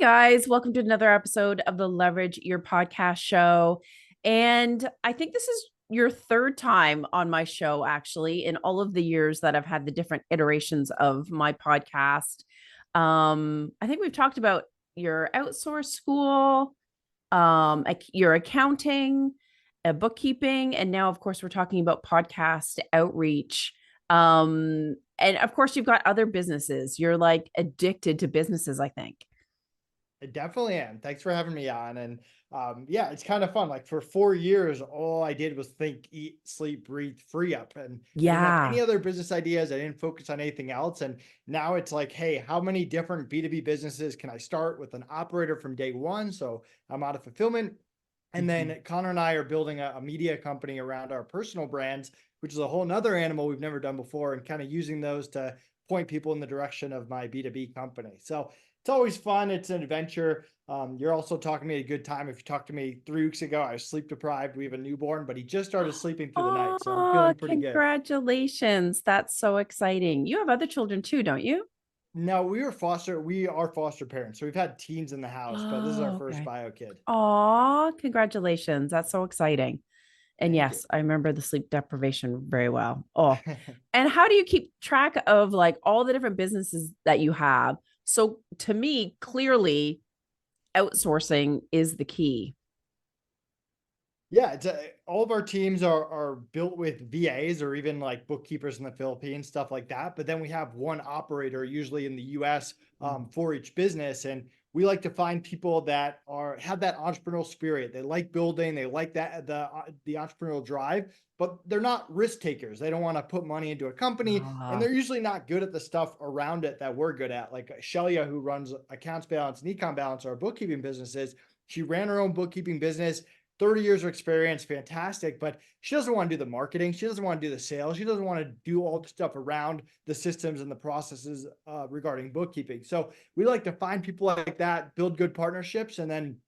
guys, welcome to another episode of the Leverage Your Podcast show. And I think this is your third time on my show, actually, in all of the years that I've had the different iterations of my podcast. I think we've talked about your outsource school, your accounting, bookkeeping, and now, of course, we're talking about podcast outreach. And of course, you've got other businesses. You're like addicted to businesses, I think. I definitely am. Thanks for having me on. And yeah, it's kind of fun. Like for 4 years, all I did was think, eat, sleep, breathe, free up. And I didn't have Yeah. any other business ideas. I didn't focus on anything else. And now it's like, hey, how many different B2B businesses can I start with an operator from day one? So I'm out of fulfillment. And Mhm. then Connor and I are building a media company around our personal brands, which is a whole nother animal we've never done before, and kind of using those to point people in the direction of my B2B company. So it's always fun. It's an adventure. You're also talking to me at a good time. If you talked to me 3 weeks ago, I was sleep deprived. We have a newborn, but he just started sleeping through the night. So I'm Oh, feeling pretty good. congratulations. That's so exciting. You have other children too, don't you? No, we are foster parents. So we've had teens in the house, but this is our Oh, first okay. bio kid. Oh, congratulations. That's so exciting. And Thank you. yes, I remember the sleep deprivation very well. Oh, and how do you keep track of like all the different businesses that you have? So to me, clearly, outsourcing is the key. Yeah, all of our teams are built with VAs or even like bookkeepers in the Philippines, stuff like that. But then we have one operator, usually in the US, for each business, and we like to find people that have that entrepreneurial spirit. They like building, they like the entrepreneurial drive, but they're not risk takers. They don't want to put money into a company, and Ah, they're usually not good at the stuff around it that we're good at. Like Shelia, who runs accounts balance and econ balance, our bookkeeping businesses. She ran her own bookkeeping business. 30 years of experience, fantastic, but she doesn't want to do the marketing. She doesn't want to do the sales. She doesn't want to do all the stuff around the systems and the processes regarding bookkeeping. So we like to find people like that, build good partnerships, and then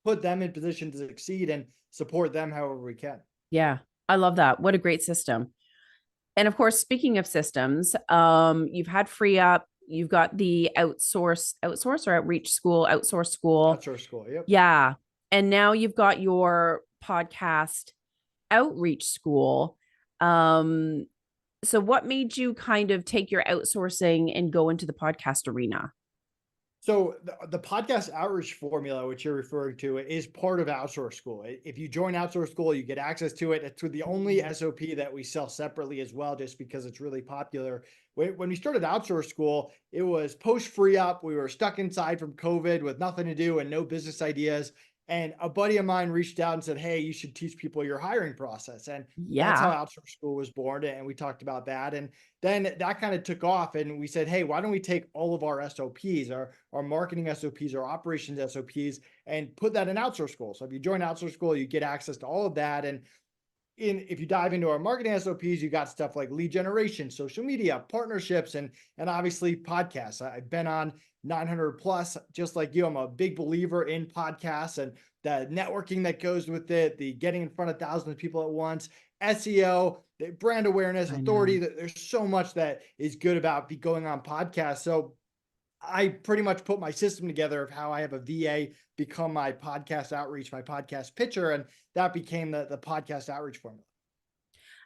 put them in position to succeed and support them however we can. yeah. I love that. What a great system. And of course, speaking of systems, you've had free up, you've got the outsource or outreach school, outsource school. Outsource school. Yep. Yeah. And now you've got your podcast outreach school. Um, so what made you kind of take your outsourcing and go into the podcast arena? So the podcast outreach formula, which you're referring to, is part of Outsource School. If you join Outsource School, you get access to it. It's the only SOP that we sell separately as well, just because it's really popular. When we started Outsource School, it was post free up. We were stuck inside from COVID with nothing to do and no business ideas. And a buddy of mine reached out and said, "Hey, you should teach people your hiring process." And that's how Yeah. Outsource School was born. And we talked about that. And then that kind of took off, and we said, hey, why don't we take all of our SOPs, our marketing SOPs, our operations SOPs, and put that in Outsource School. So if you join Outsource School, you get access to all of that. And if you dive into our marketing SOPs, you got stuff like lead generation, social media, partnerships, and obviously podcasts. I've been on 900 plus, just like you. I'm a big believer in podcasts and the networking that goes with it, the getting in front of thousands of people at once, SEO, the brand awareness, I know. authority. That there's so much that is good about going on podcasts. So I pretty much put my system together of how I have a VA become my podcast outreach, my podcast pitcher, and that became the podcast outreach formula.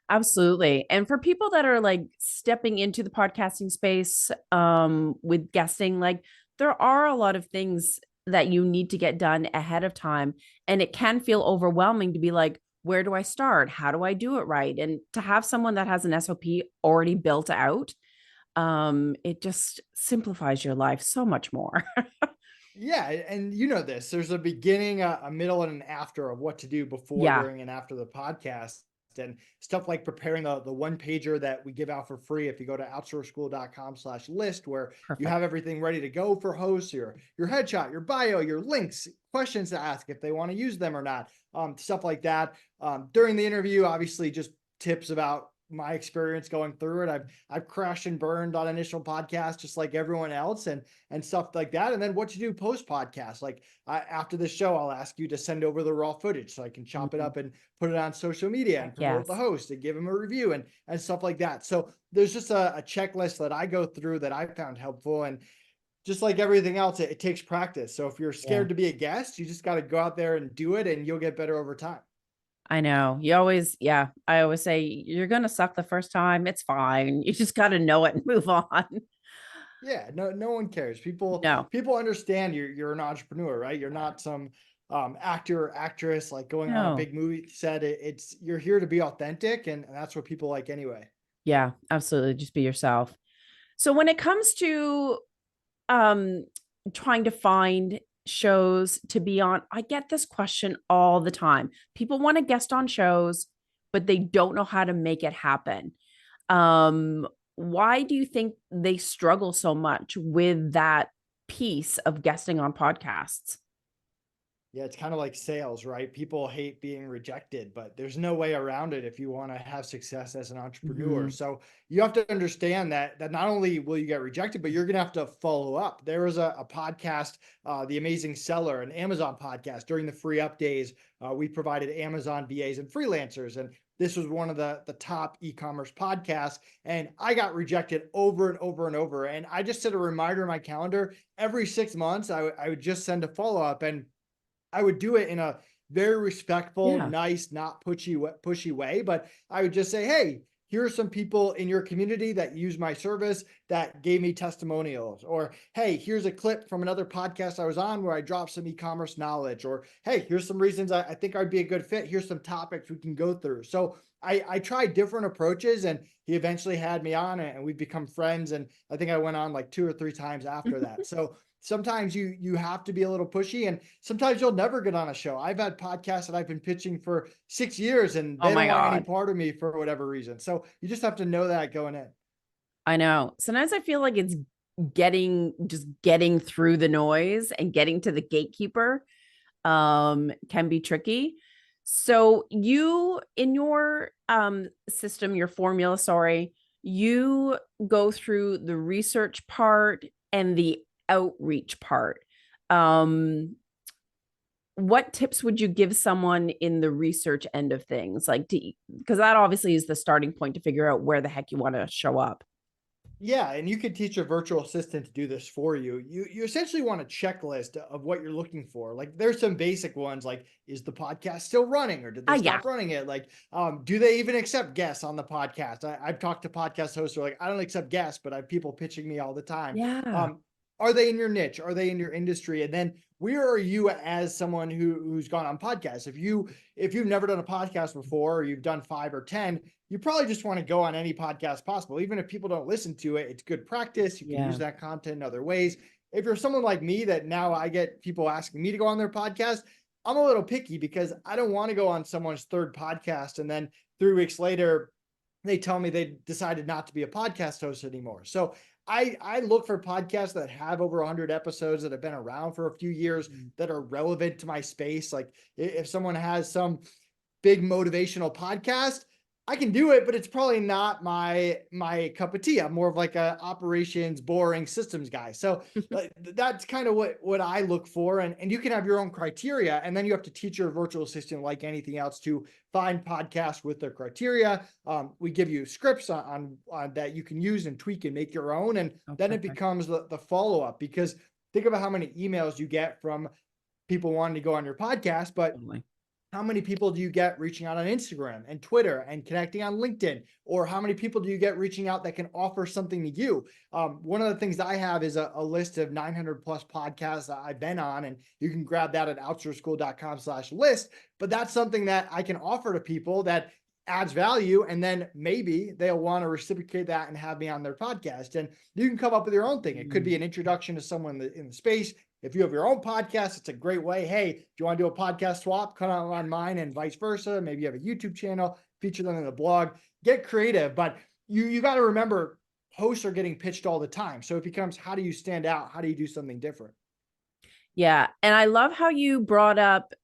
Absolutely. And for people that are like stepping into the podcasting space with guesting, like there are a lot of things that you need to get done ahead of time. And it can feel overwhelming to be like, where do I start? How do I do it right? And to have someone that has an SOP already built out, it just simplifies your life so much more. Yeah, and you know this. There's a beginning, a middle, and an after of what to do before, Yeah, during, and after the podcast. And stuff like preparing the one pager that we give out for free if you go to outsourceschool.com/list, where you perfect. have everything ready to go for hosts, your headshot, your bio, your links, questions to ask if they want to use them or not, stuff like that. During the interview, obviously, just tips about my experience going through it. I've crashed and burned on initial podcasts just like everyone else, and stuff like that. And then what to do post podcast. Like after the show, I'll ask you to send over the raw footage so I can chop it Mhm. up and put it on social media and Heck promote the yes. host and give them a review and stuff like that. So there's just a checklist that I go through that I found helpful. And just like everything else, it takes practice. So if you're Yeah. scared to be a guest, you just got to go out there and do it, and you'll get better over time. I know. You always, yeah. I always say you're going to suck the first time. It's fine. You just got to know it and move on. Yeah, no one cares. No, People understand you're an entrepreneur, right? You're not some actor or actress like going on a no. big movie set. It's you're here to be authentic, and that's what people like anyway. Yeah, absolutely. Just be yourself. So when it comes to um trying to find shows to be on, I get this question all the time. People want to guest on shows, but they don't know how to make it happen. Why do you think they struggle so much with that piece of guesting on podcasts? Yeah, it's kind of like sales, right? People hate being rejected, but there's no way around it if you want to have success as an entrepreneur. Mhm. So you have to understand that not only will you get rejected, but you're going to have to follow up. There was a podcast, The Amazing Seller, an Amazon podcast. During the free up days, we provided Amazon VAs and freelancers, and this was one of the top e-commerce podcasts. And I got rejected over and over and over. And I just set a reminder in my calendar every 6 months. I would just send a follow up, and I would do it in a very respectful, Yeah. nice, not pushy way, but I would just say, "Hey, here are some people in your community that use my service that gave me testimonials," or "Hey, here's a clip from another podcast I was on where I dropped some e-commerce knowledge," or "Hey, here's some reasons I think I'd be a good fit. Here's some topics we can go through." So I tried different approaches, and he eventually had me on, and we've become friends. And I think I went on like 2 or 3 times after that. So sometimes you have to be a little pushy, and sometimes you'll never get on a show. I've had podcasts that I've been pitching for 6 years, and Oh they my don't want any God. part of me for whatever reason. So you just have to know that going in. I know. Sometimes I feel like it's getting through the noise and getting to the gatekeeper can be tricky. So you in your system, your formula, sorry, you go through the research part and the outreach part. Um what tips would you give someone in the research end of things? Like, because that obviously is the starting point to figure out where the heck you want to show up. Yeah, and you could teach a virtual assistant to do this for you. You essentially want a checklist of what you're looking for. Like there's some basic ones like, is the podcast still running, or did they Ah, yeah. stop running it? Like, do they even accept guests on the podcast? I've talked to podcast hosts who are like, I don't accept guests, but I have people pitching me all the time. Yeah. Um, are they in your niche? Are they in your industry? And then where are you as someone who's gone on podcasts? If you've never done a podcast before, or you've done 5 or 10, you probably just want to go on any podcast possible. Even if people don't listen to it, it's good practice. You can use Yeah. that content in other ways. If you're someone like me that now I get people asking me to go on their podcast, I'm a little picky because I don't want to go on someone's third podcast and then 3 weeks later they tell me they decided not to be a podcast host anymore. So I look for podcasts that have over 100 episodes, that have been around for a few years, Mm. that are relevant to my space. Like if someone has some big motivational podcast, I can do it, but it's probably not my cup of tea. I'm more of like a operations, boring systems guy. So that's kind of what I look for. And you can have your own criteria, and then you have to teach your virtual assistant, like anything else, to find podcasts with their criteria. We give you scripts on that you can use and tweak and make your own, and Oh, then it perfect. becomes the follow up. Because think about how many emails you get from people wanting to go on your podcast, but Totally. how many people do you get reaching out on Instagram and Twitter and connecting on LinkedIn? Or how many people do you get reaching out that can offer something to you? One of the things I have is a list of 900 plus podcasts that I've been on, and you can grab that at outsourceschool.com/list. But that's something that I can offer to people that adds value, and then maybe they'll want to reciprocate that and have me on their podcast. And you can come up with your own thing. It could be Mm. an introduction to someone in the space. If you have your own podcast, it's a great way. Hey, do you want to do a podcast swap? Come on mine, and vice versa. Maybe you have a YouTube channel, feature them in the blog. Get creative, but you got to remember, hosts are getting pitched all the time. So it becomes, how do you stand out? How do you do something different? Yeah. And I love how you brought up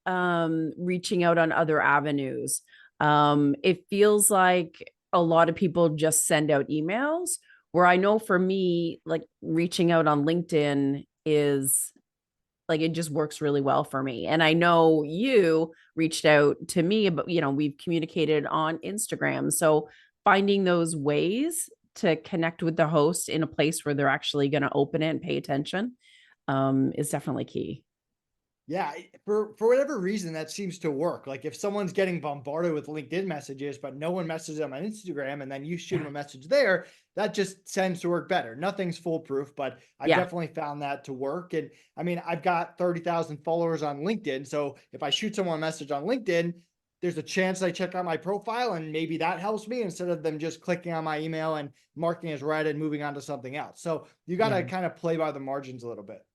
reaching out on other avenues. It feels like a lot of people just send out emails, where I know for me, like reaching out on LinkedIn is like it just works really well for me. And I know you reached out to me, but we've communicated on Instagram. So finding those ways to connect with the host in a place where they're actually going to open it and pay attention is definitely key. Yeah, for whatever reason, that seems to work. Like if someone's getting bombarded with LinkedIn messages, but no one messages them on Instagram, and then you shoot them Yeah. a message there, that just tends to work better. Nothing's foolproof, but I've Yeah. definitely found that to work. And I mean, I've got 30,000 followers on LinkedIn. So if I shoot someone a message on LinkedIn, there's a chance they check out my profile, and maybe that helps me instead of them just clicking on my email and marking as read and moving on to something else. So you got Yeah. to kind of play by the margins a little bit.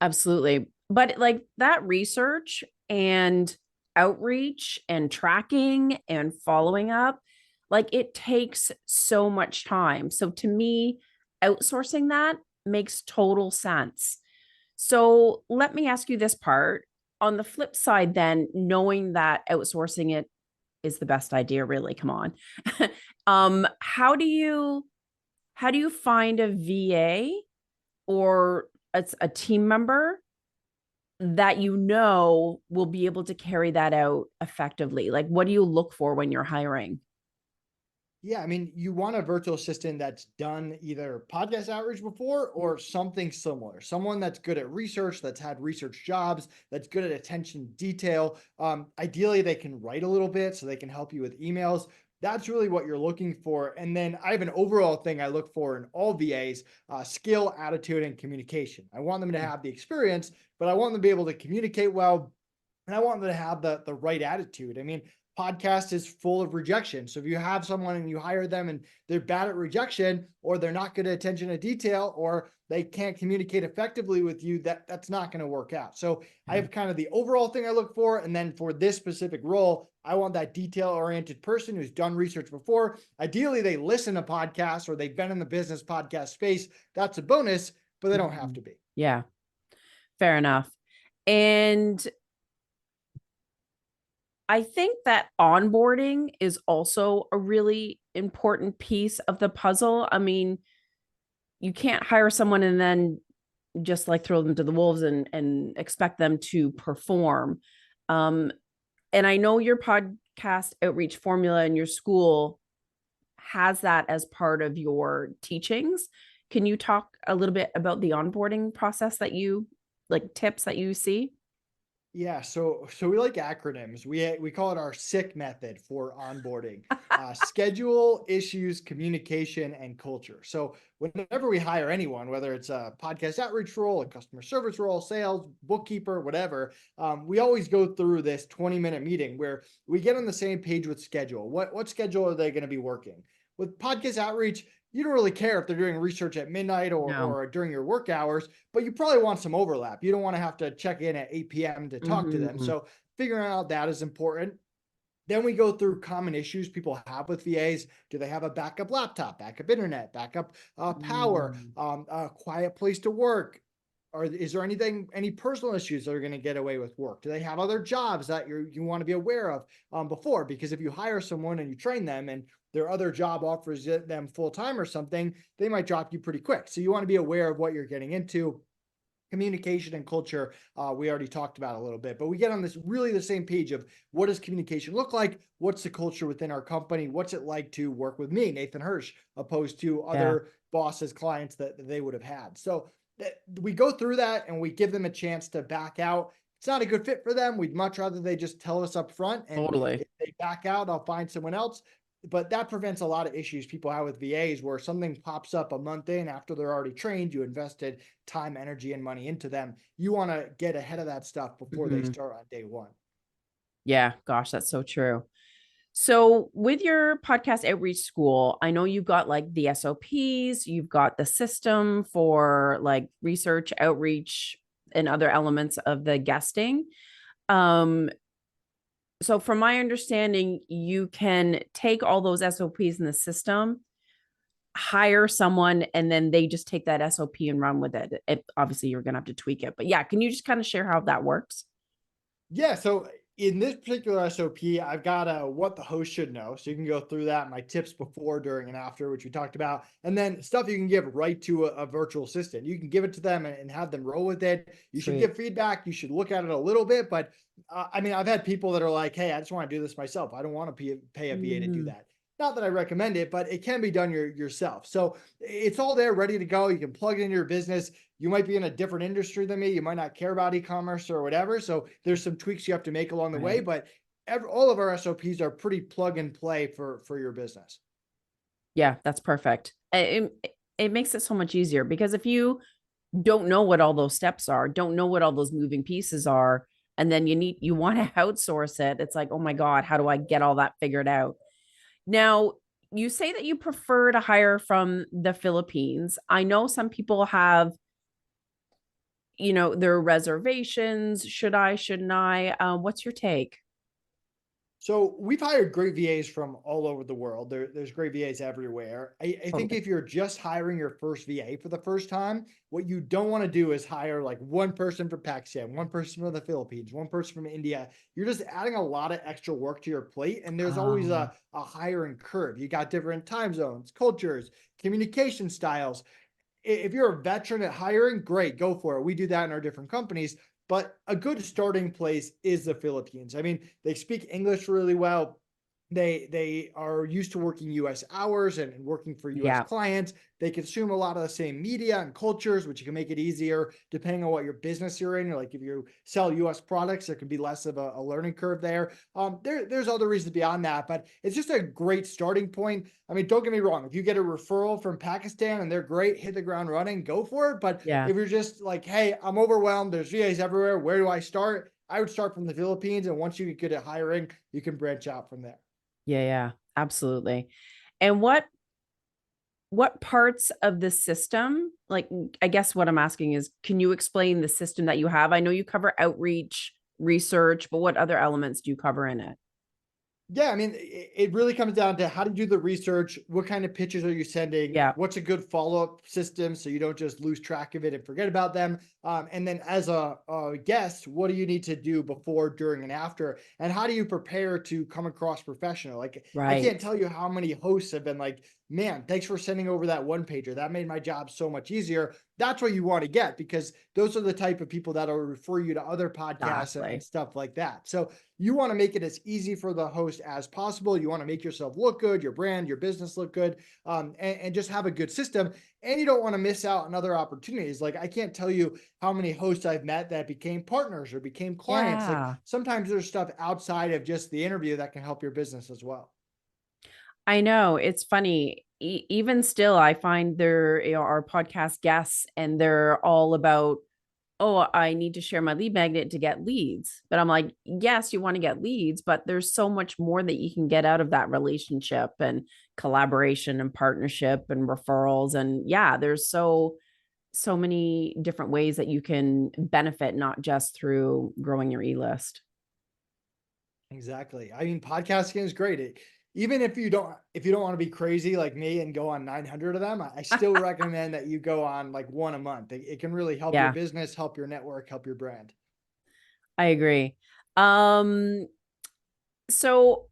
Absolutely. But like that research and outreach and tracking and following up, like it takes so much time. So to me, outsourcing that makes total sense. So let me ask you this part. On the flip side, then, knowing that outsourcing it is the best idea, really, come on. How do you find a VA or a team member that you know will be able to carry that out effectively? Like, what do you look for when you're hiring? Yeah, I mean, you want a virtual assistant that's done either podcast outreach before or something similar. Someone that's good at research, that's had research jobs, that's good at attention to detail. Ideally, they can write a little bit so they can help you with emails. That's really what you're looking for. And then I have an overall thing I look for in all VAs: skill, attitude, and communication. I want them to have the experience, but I want them to be able to communicate well, and I want them to have the right attitude. I mean, podcast is full of rejection. So if you have someone and you hire them and they're bad at rejection, or they're not good at attention to detail, or they can't communicate effectively with you, that's not going to work out. So I Yeah. have kind of the overall thing I look for. And then for this specific role, I want that detail oriented person who's done research before. Ideally, they listen to podcasts or they've been in the business podcast space. That's a bonus, but they don't have Mhm. to be. Yeah, fair enough. And I think that onboarding is also a really important piece of the puzzle. I mean, you can't hire someone and then just like throw them to the wolves and expect them to perform. Um, and I know your podcast outreach formula in your school has that as part of your teachings. Can you talk a little bit about the onboarding process that you like tips that you see? Yeah, so we like acronyms. We call it our SICK method for onboarding: schedule, issues, communication, and culture. So whenever we hire anyone, whether it's a podcast outreach role, a customer service role, sales, bookkeeper, whatever, we always go through this 20-minute meeting where we get on the same page with schedule. What schedule are they going to be working? With podcast outreach, you don't really care if they're doing research at midnight No. or during your work hours, but you probably want some overlap. You don't want to have to check in at 8 p.m. to talk to them. Mhm. So figuring out that is important. Then we go through common issues people have with VAs. Do they have a backup laptop, backup internet, backup power, Mm. a quiet place to work? Or is there any personal issues that are going to get away with work? Do they have other jobs that you want to be aware of before? Because if you hire someone and you train them and their other job offers them full time or something, they might drop you pretty quick. So you want to be aware of what you're getting into. Communication and culture, we already talked about a little bit, but we get on this really the same page of what does communication look like? What's the culture within our company? What's it like to work with me, Nathan Hirsch, opposed to Yeah, other bosses, clients that they would have had? So we go through that and we give them a chance to back out. It's not a good fit for them. We'd much rather they just tell us up front. And totally. if they back out, I'll find someone else. But that prevents a lot of issues people have with VAs where something pops up a month in after they're already trained. You invested time, energy, and money into them. You want to get ahead of that stuff before they Mhm. start on day one. Yeah, gosh, that's so true. So, with your podcast outreach school, I know you've got like the SOPs, you've got the system for like research, outreach, and other elements of the guesting. Um, so from my understanding, you can take all those SOPs in the system, hire someone, and then they just take that SOP and run with it. Obviously, you're going to have to tweak it, but yeah, can you just kind of share how that works? Yeah. So in this particular SOP, I've got a what the host should know. So you can go through that, my tips before, during, and after, which we talked about, and then stuff you can give right to a virtual assistant. You can give it to them and have them roll with it. You should Sweet. give feedback. You should look at it a little bit, but I mean, I've had people that are like, "Hey, I just want to do this myself. I don't want to pay a VA to do Mm, that." Not that I recommend it, but it can be done yourself. So it's all there ready to go. You can plug it into your business. You might be in a different industry than me. You might not care about e-commerce or whatever. So there's some tweaks you have to make along the way, Right. but all of our SOPs are pretty plug and play for your business. Yeah, that's perfect. It makes it so much easier because if you don't know what all those steps are, don't know what all those moving pieces are, and then you want to outsource it, it's like, oh my God, how do I get all that figured out? Now, you say that you prefer to hire from the Philippines. I know some people have, their reservations. Should I, shouldn't I? What's your take? So we've hired great VAs from all over the world. There's great VAs everywhere. I think Totally. if you're just hiring your first VA for the first time, what you don't want to do is hire like one person from Pakistan, one person from the Philippines, one person from India. You're just adding a lot of extra work to your plate, and there's always Um, a hiring curve. You got different time zones, cultures, communication styles. If you're a veteran at hiring, great, go for it. We do that in our different companies. But a good starting place is the Philippines. I mean, they speak English really well. They are used to working US hours and working for US yeah, clients. They consume a lot of the same media and cultures, which can make it easier depending on what your business you're in. Like if you sell US products, there can be less of a learning curve there. There's other reasons beyond that, but it's just a great starting point. I mean, don't get me wrong. If you get a referral from Pakistan and they're great, hit the ground running, go for it. But yeah, if you're just like, hey, I'm overwhelmed, there's VAs everywhere, where do I start? I would start from the Philippines. And once you get good at hiring, you can branch out from there. yeah, absolutely. And what parts of the system, like, I guess what I'm asking is, can you explain the system that you have? I know you cover outreach, research, but what other elements do you cover in it? Yeah, I mean, it really comes down to how to do the research. What kind of pitches are you sending? Yeah, What's a good follow up system so you don't just lose track of it and forget about them? And then, as a guest, what do you need to do before, during, and after? And how do you prepare to come across professional? Like, I can't right. tell you how many hosts have been like, man, thanks for sending over that one pager. That made my job so much easier. That's what you want to get because those are the type of people that'll refer you to other podcasts and Exactly. stuff like that. So, you want to make it as easy for the host as possible. You want to make yourself look good, your brand, your business look good, and just have a good system. And you don't want to miss out on other opportunities. Like I can't tell you how many hosts I've met that became partners or became clients. Like Yeah. sometimes there's stuff outside of just the interview that can help your business as well. I know it's funny. Even still, I find there are podcast guests and they're all about, oh, I need to share my lead magnet to get leads. But I'm like, yes, you want to get leads, but there's so much more that you can get out of that relationship and collaboration and partnership and referrals. And yeah, there's so many different ways that you can benefit, not just through growing your e-list. Exactly. I mean, podcasting is great. Even if you don't want to be crazy like me and go on 900 of them, I still recommend that you go on like one a month. It can really help your Yeah, business, help your network, help your brand. I agree. Um, so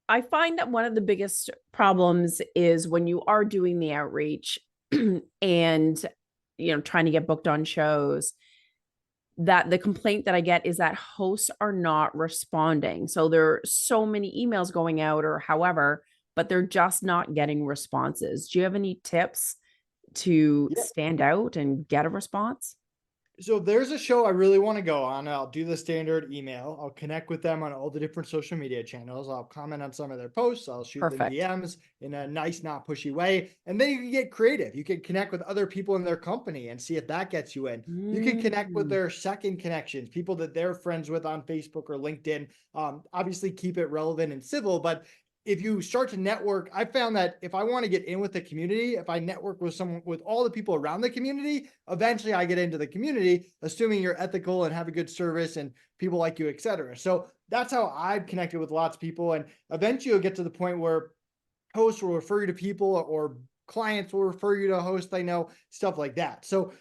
I find that one of the biggest problems is when you are doing the outreach and trying to get booked on shows, that the complaint that I get is that hosts are not responding. So there are so many emails going out or however, but they're just not getting responses. Do you have any tips to Yeah. stand out and get a response? So there's a show I really want to go on. I'll do the standard email. I'll connect with them on all the different social media channels. I'll comment on some of their posts. I'll shoot them Perfect. DMs in a nice, not pushy way. And then you can get creative. You can connect with other people in their company and see if that gets you in. You can connect with Mm, their second connections, people that they're friends with on Facebook or LinkedIn. Obviously, keep it relevant and civil, but if you start to network, I found that if I want to get in with the community, if I network with someone, with all the people around the community, eventually I get into the community, assuming you're ethical and have a good service and people like you, etc. So that's how I've connected with lots of people. And eventually you'll get to the point where hosts will refer you to people or clients will refer you to a host they know, stuff like that. So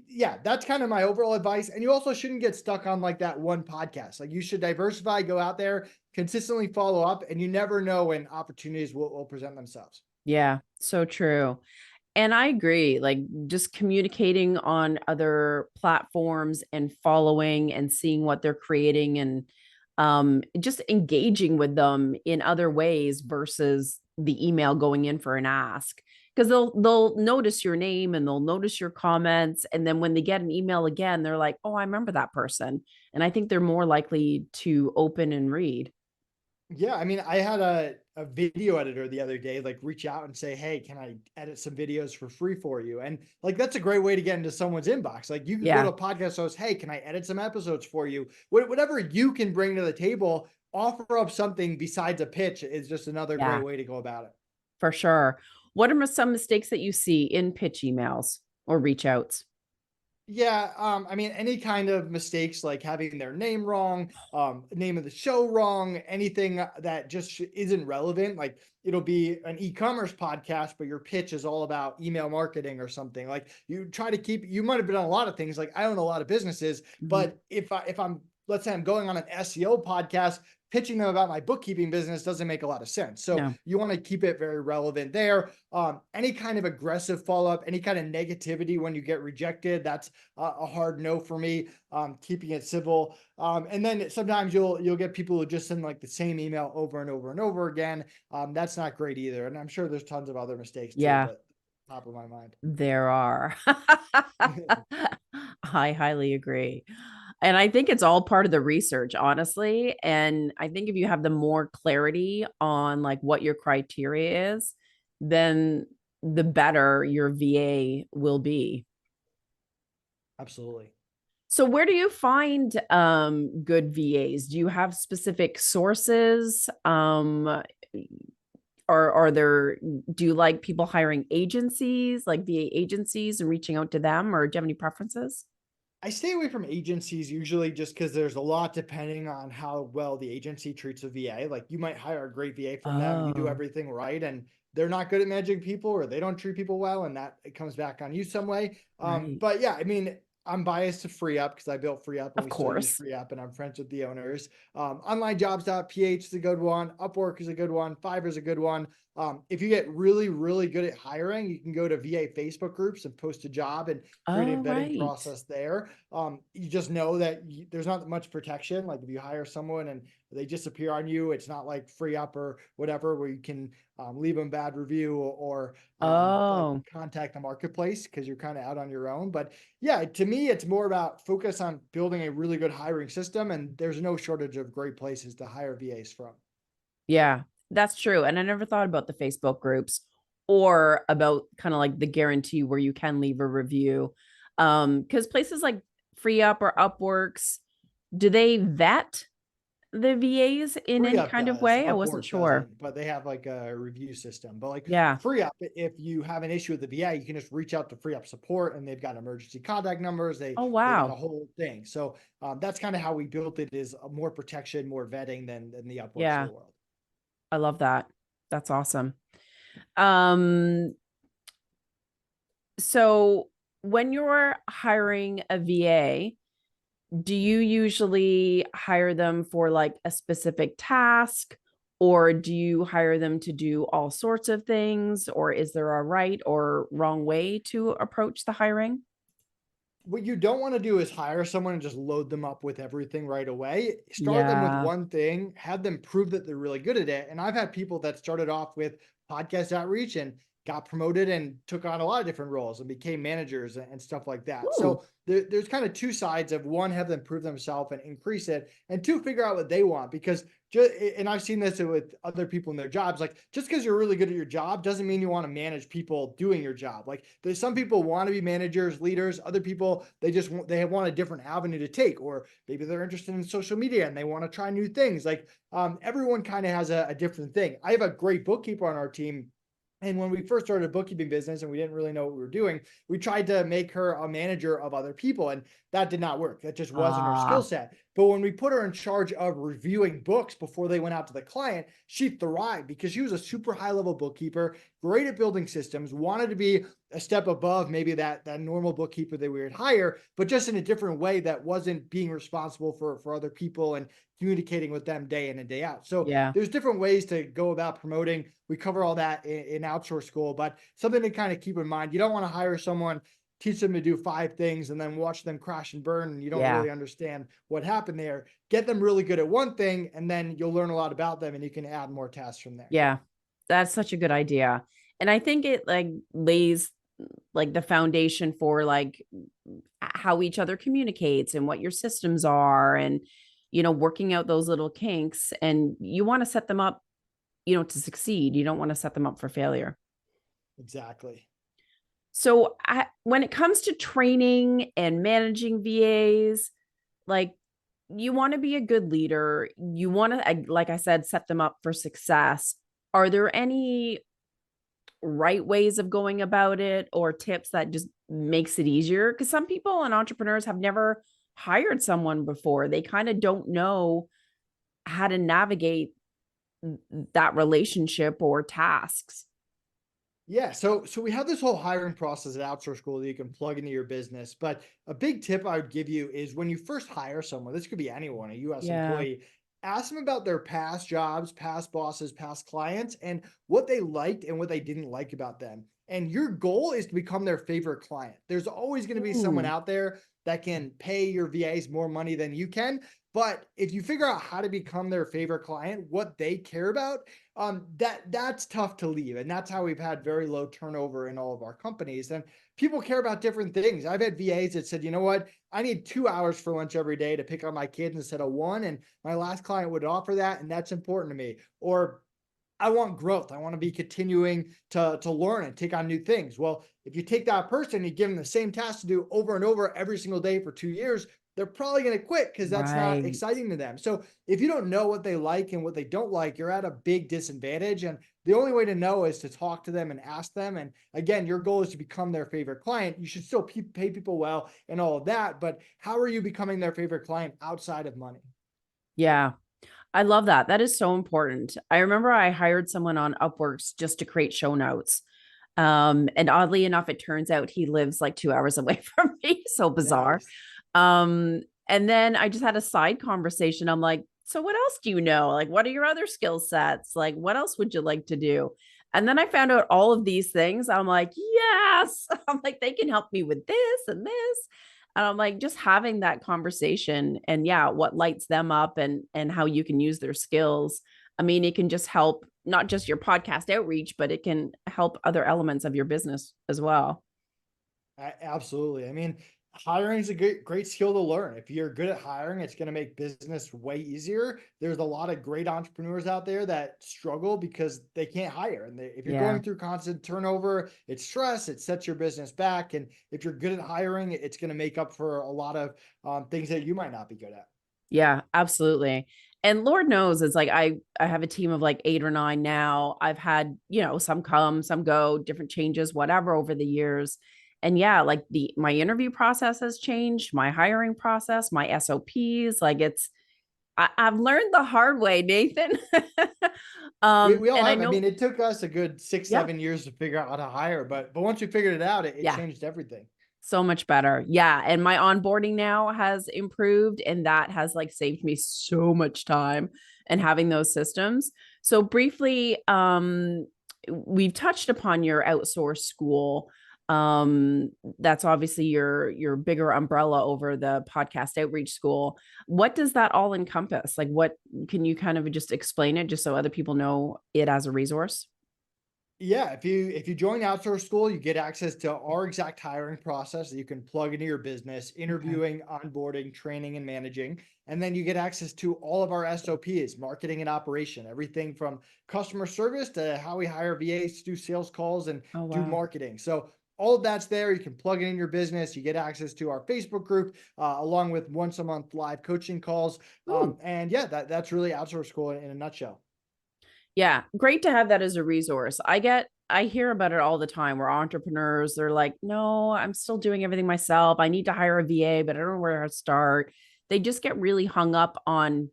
yeah, that's kind of my overall advice. And you also shouldn't get stuck on like that one podcast. Like you should diversify, go out there, consistently follow up, and you never know when opportunities will present themselves. yeah, so true. And I agree, like just communicating on other platforms and following and seeing what they're creating and just engaging with them in other ways versus the email going in for an ask, because they'll notice your name and they'll notice your comments, and then when they get an email again, they're like, oh, I remember that person, and I think they're more likely to open and read. Yeah, I mean, I had a video editor the other day, like reach out and say, hey, can I edit some videos for free for you? And like, that's a great way to get into someone's inbox. Like you could go to Yeah, a podcast host, hey, can I edit some episodes for you? Whatever you can bring to the table, offer up something besides a pitch is just another great yeah, way to go about it. for sure. What are some mistakes that you see in pitch emails or reach outs? Yeah, I mean, any kind of mistakes like having their name wrong, name of the show wrong, anything that just isn't relevant. Like it'll be an e-commerce podcast, but your pitch is all about email marketing or something. Like you try to keep, you might have been on a lot of things. Like I own a lot of businesses, Mhm. but if I'm, let's say I'm going on an SEO podcast, pitching them about my bookkeeping business doesn't make a lot of sense. So No. you want to keep it very relevant there. Any kind of aggressive follow-up, any kind of negativity when you get rejected, that's a hard no for me. Keeping it civil, and then sometimes you'll get people who just send like the same email over and over and over again. That's not great either, and I'm sure there's tons of other mistakes too, Yeah, but top of my mind. there are. I highly agree. And I think it's all part of the research, honestly. And I think if you have the more clarity on like what your criteria is, then the better your VA will be. Absolutely. So where do you find good VAs? Do you have specific sources? Or are there, do you like people hiring agencies, like VA agencies and reaching out to them, or do you have any preferences? I stay away from agencies usually just because there's a lot depending on how well the agency treats a VA. Like you might hire a great VA from them, you do Oh, everything right, and they're not good at managing people or they don't treat people well, and that it comes back on you some way. right. But yeah, I mean, I'm biased to Free Up because I built Free Up and Of we still use course. Free Up and I'm friends with the owners. Onlinejobs.ph is a good one. Upwork is a good one. Fiverr is a good one. If you get really, really good at hiring, you can go to VA Facebook groups and post a job and create a Oh, vetting right. process there. You just know that there's not much protection. Like if you hire someone and they disappear on you, it's not like Free Up or whatever, where you can leave them bad review or like Oh, contact the marketplace because you're kind of out on your own. But yeah, to me, it's more about focus on building a really good hiring system. And there's no shortage of great places to hire VAs from. yeah, that's true. And I never thought about the Facebook groups or about kind of like the guarantee where you can leave a review. Because places like Free Up or Upworks, do they vet the VAs in Free any Up kind of does, way? I wasn't Upwork sure. doesn't, but they have like a review system. But like Yeah. Free Up, if you have an issue with the VA, you can just reach out to Free Up support, and they've got emergency contact numbers. Oh, They got a wow. whole thing. So that's kind of how we built it: is more protection, more vetting than the Upworks of Yeah. the world. I love that. That's awesome. Um, so when you're hiring a VA, do you usually hire them for like a specific task, or do you hire them to do all sorts of things, or is there a right or wrong way to approach the hiring? What you don't want to do is hire someone and just load them up with everything right away. Start them with Yeah. one thing, have them prove that they're really good at it. And I've had people that started off with podcast outreach and got promoted and took on a lot of different roles and became managers and stuff like that. Ooh. So there's kind of two sides of one, have them prove themselves and increase it, and two, figure out what they want. Because just, and I've seen this with other people in their jobs, like just because you're really good at your job doesn't mean you want to manage people doing your job. Like there's some people want to be managers, leaders, other people, they want a different avenue to take, or maybe they're interested in social media and they want to try new things. Like everyone kind of has a different thing. I have a great bookkeeper on our team, and when we first started a bookkeeping business and we didn't really know what we were doing, we tried to make her a manager of other people, and that did not work. That just wasn't her skill Ah, set. But when we put her in charge of reviewing books before they went out to the client, she thrived because she was a super high level bookkeeper, great at building systems, wanted to be a step above maybe that normal bookkeeper that we would hire, but just in a different way that wasn't being responsible for other people and communicating with them day in and day out. So yeah. there's different ways to go about promoting. We cover all that in Outsource School, but something to kind of keep in mind. You don't want to hire someone teach them to do 5 things and then watch them crash and burn, and you don't Yeah. really understand what happened there. Get them really good at one thing, and then you'll learn a lot about them, and you can add more tasks from there. Yeah. That's such a good idea. And I think it like lays like the foundation for like how each other communicates and what your systems are, and working out those little kinks, and you want to set them up to succeed. You don't want to set them up for failure. Exactly. So when it comes to training and managing VAs, like, you want to be a good leader. You want to, like I said, set them up for success. Are there any right ways of going about it or tips that just makes it easier? Because some people and entrepreneurs have never hired someone before. They kind of don't know how to navigate that relationship or tasks. Yeah, so we have this whole hiring process at Outsource School that you can plug into your business. But a big tip I would give you is when you first hire someone, this could be anyone, a US Yeah. employee, ask them about their past jobs, past bosses, past clients, and what they liked and what they didn't like about them. And your goal is to become their favorite client. There's always going to be someone Ooh, out there that can pay your VAs more money than you can. But if you figure out how to become their favorite client, what they care about, that's tough to leave. And that's how we've had very low turnover in all of our companies. And people care about different things. I've had VAs that said, you know what, I need 2 hours for lunch every day to pick up my kids instead of one. And my last client would offer that, and that's important to me. Or I want growth. I want to be continuing to learn and take on new things. Well, if you take that person, you give them the same task to do over and over every single day for 2 years, they're probably going to quit because that's not right. exciting to them. So if you don't know what they like and what they don't like, you're at a big disadvantage. And the only way to know is to talk to them and ask them. And again, your goal is to become their favorite client. You should still pay people well and all of that. But how are you becoming their favorite client outside of money? Yeah. I love that. That is so important. I remember I hired someone on Upworks just to create show notes. And oddly enough, it turns out he lives like 2 hours away from me. So bizarre. Nice. And then I just had a side conversation. I'm like, so what else do you know? Like, what are your other skill sets? Like, what else would you like to do? And then I found out all of these things. I'm like, yes. I'm like, they can help me with this and this. And I'm like, just having that conversation and yeah, what lights them up and how you can use their skills. I mean, it can just help not just your podcast outreach, but it can help other elements of your business as well. Absolutely. I mean, hiring is a great skill to learn. If you're good at hiring, it's going to make business way easier. There's a lot of great entrepreneurs out there that struggle because they can't hire. And if you're Yeah. going through constant turnover, it's stress, it sets your business back. And if you're good at hiring, it's going to make up for a lot of things that you might not be good at. Yeah, absolutely. And Lord knows it's like I have a team of like 8 or 9 now. I've had, some come, some go, different changes, whatever over the years. And yeah, like the my interview process has changed, my hiring process, my SOPs, like I've learned the hard way, Nathan. We all And I have. I know, mean, it took us a good six, yeah, 7 years to figure out how to hire, but once we figured it out, it yeah, changed everything. so much better. Yeah. And my onboarding now has improved, and that has like saved me so much time and having those systems. So briefly, we've touched upon your outsource school. That's obviously your bigger umbrella over the podcast outreach school. What does that all encompass? Like, what can you kind of just explain it just so other people know it as a resource? Yeah, if you join Outsource School, you get access to our exact hiring process that you can plug into your business, Okay. interviewing, onboarding, training, and managing. And then you get access to all of our SOPs, marketing and operation, everything from customer service to how we hire VAs to do sales calls and Oh, do wow. marketing. So all of that's there. You can plug it in your business. You get access to our Facebook group, along with once a month live coaching calls. Ooh. And yeah, that's really Outsource School in a nutshell. Yeah, great to have that as a resource. I hear about it all the time where entrepreneurs, they're like, no, I'm still doing everything myself. I need to hire a VA, but I don't know where to start. They just get really hung up on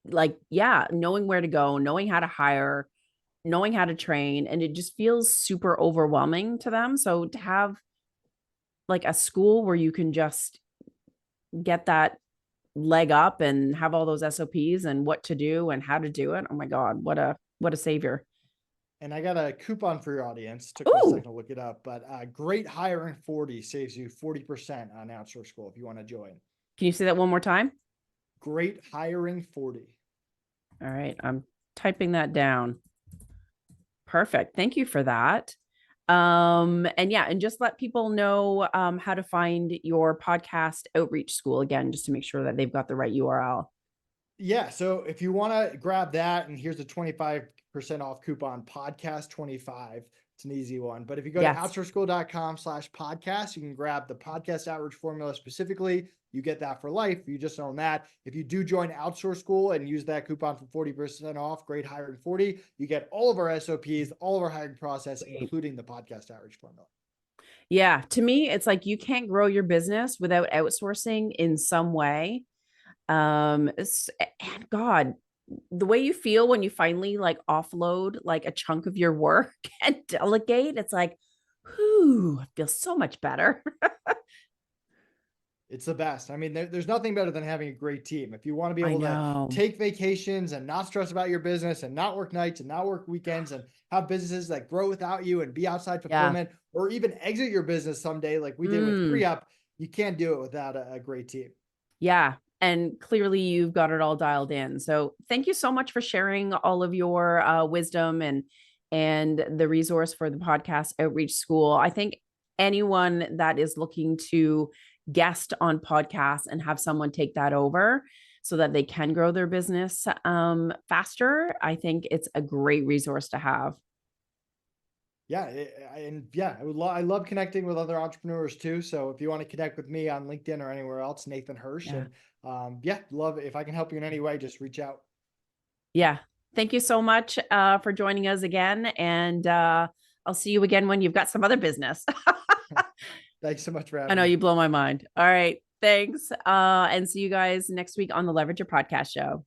like, yeah, knowing where to go, knowing how to hire, knowing how to train, and it just feels super overwhelming to them. So to have like a school where you can just get that leg up and have all those SOPs and what to do and how to do it. Oh my God, what a savior. And I got a coupon for your audience. Took me a Ooh, second to look it up, but Great Hiring 40 saves you 40% on Outsource School if you want to join. can you say that one more time? Great Hiring 40. All right, I'm typing that down. Perfect. Thank you for that. And yeah, and just let people know how to find your podcast outreach school again, just to make sure that they've got the right URL. Yeah. So if you want to grab that, and here's a 25% off coupon, podcast 25. It's an easy one. But if you go to Yes. outsourceschool.com/podcast, you can grab the podcast outreach formula specifically. You get that for life. You just own that. If you do join Outsource School and use that coupon for 40% off, Great Hiring 40, you get all of our SOPs, all of our hiring process, including the podcast outreach formula. Yeah. To me, it's like you can't grow your business without outsourcing in some way. And God, the way you feel when you finally like offload like a chunk of your work and delegate, it's like, whew, I feel so much better. It's the best. I mean, there's nothing better than having a great team. If you want to be I able to know. take vacations and not stress about your business and not work nights and not work weekends and have businesses that grow without you and be outside Yeah. fulfillment, or even exit your business someday, like we did with Pre-Up, you can't do it without a great team. Yeah. And clearly you've got it all dialed in. So thank you so much for sharing all of your wisdom and the resource for the podcast outreach school. I think anyone that is looking to guest on podcasts and have someone take that over so that they can grow their business faster, I think it's a great resource to have. Yeah. I love connecting with other entrepreneurs too. So if you want to connect with me on LinkedIn or anywhere else, Nathan Hirsch. Yeah. And love it. If I can help you in any way, just reach out. Yeah. Thank you so much for joining us again. And I'll see you again when you've got some other business. Thanks so much for having I know me. you blow my mind. All right. Thanks. And see you guys next week on the Leverage Your Podcast show.